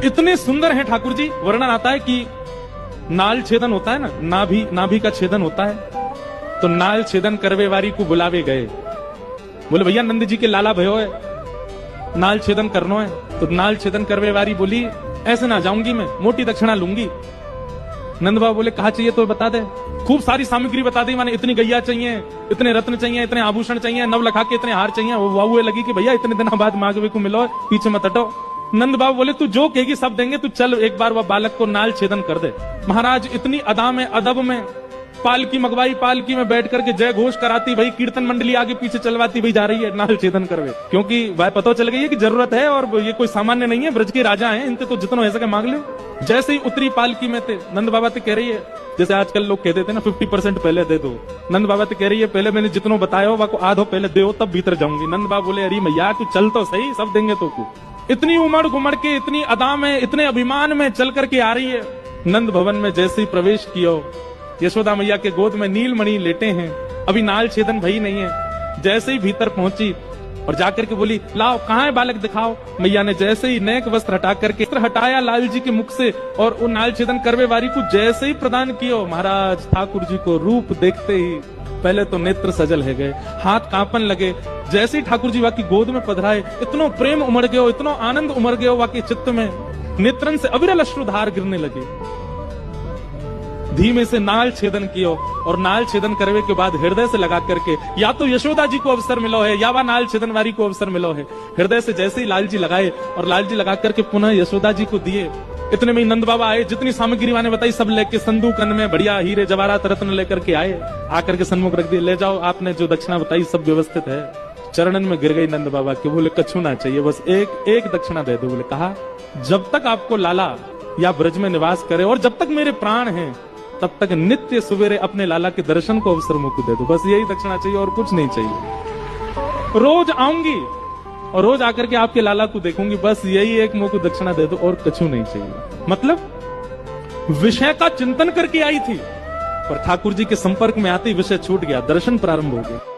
इतने सुंदर हैं ठाकुर जी। वर्णन आता है कि नाल छेदन होता है ना, नाभि का छेदन होता है, तो नाल छेदन करवे वारी को बुलावे गए। बोले भैया नंद जी के लाला भयो है, नाल छेदन करनो है। तो नाल छेदन करवे वारी बोली ऐसे ना जाऊंगी मैं, मोटी दक्षिणा लूंगी। नंद बाबा बोले कहा चाहिए तो बता दे। खूब सारी सामग्री बता दी, माने इतनी गैया चाहिए, इतने रत्न चाहिए, इतने आभूषण चाहिए, नव लखा के इतने हार चाहिए। वो वाहुए लगी कि भैया इतने दिन बाद मांगवे को मिलो, पीछे मत हटो। नंद बाबा बोले तू जो कहेगी सब देंगे, तू चल एक बार वह बालक को नाल छेदन कर दे। महाराज इतनी अदा में अदब में पालकी मंगवाई, पालकी में बैठ करके जय घोष कराती, भाई कीर्तन मंडली आगे पीछे चलवाती, भाई जा रही है नाल छेदन करवे। क्योंकि वह पता चल गई है कि जरूरत है और ये कोई सामान्य नहीं है, ब्रज के राजा हैं, इनसे तो जितना हो सके मांग ले। जैसे ही उतरी पालकी में थे, नंद बाबा तो कह रही है, जैसे आजकल लोग कहते थे ना 50% पहले दे दो, नंद बाबा तो कह रही है पहले मैंने जितना बताया हो को आधो पहले दो तब भीतर जाऊंगी। नंद बाबा बोले अरे मैया तू चल तो सही, सब देंगे तो को। इतनी उमड़ घुमड़ के, इतनी अदा में, इतने अभिमान में चल करके आ रही है। नंद भवन में जैसे ही प्रवेश किया, यशोदा मैया के गोद में नीलमणि लेटे हैं, अभी नाल छेदन भई नहीं है। जैसे ही भीतर पहुंची और जाकर के बोली लाओ कहाँ है बालक दिखाओ। मैया ने जैसे ही नेक वस्त्र हटा करके हटाया लाल जी के मुख से और वो नाल छेदन करवे वारी को जैसे ही प्रदान किया, महाराज ठाकुर जी को रूप देखते ही पहले तो नेत्र सजल है गए, हाथ कांपन लगे। जैसे ही ठाकुर जी वाकी गोद में पधराए, इतनो प्रेम उमड़ गयो, इतनो आनंद उमड़ गयो वाके चित्त में, नेत्रन से अविरल अश्रुधार गिरने लगे। धीमे से नाल छेदन कियो और नाल छेदन करवे के बाद हृदय से लगा करके, या तो यशोदा जी को अवसर मिलो है या वह नाल छेदन वारी को अवसर मिलो है। हृदय से जैसे ही लाल जी लगाए और लाल जी लगा करके पुनः यशोदा जी को दिए। इतने में नंद बाबा आए, जितनी सामग्री मैंने बताई सब लेके संदूकन में बढ़िया हीरे जवाहरात रत्न लेकर के आए, आकर के सन्मुख रख दिए, ले जाओ आपने जो दक्षिणा बताई सब व्यवस्थित है। चरणन में गिर गई नंद बाबा के, बोले कछु ना चाहिए, बस एक दक्षिणा दे दो। बोले कहा जब तक आपको लाला या ब्रज में निवास करे और जब तक मेरे प्राण हैं तब तक नित्य सवेरे अपने लाला के दर्शन को अवसर मुझको दे दो, बस यही दक्षिणा चाहिए और कुछ नहीं चाहिए। रोज आऊंगी और रोज आकर के आपके लाला को देखूंगी, बस यही एक मुझको दक्षिणा दे दो और कछु नहीं चाहिए। मतलब विषय का चिंतन करके आई थी, पर ठाकुर जी के संपर्क में आते ही विषय छूट गया, दर्शन प्रारंभ हो गया।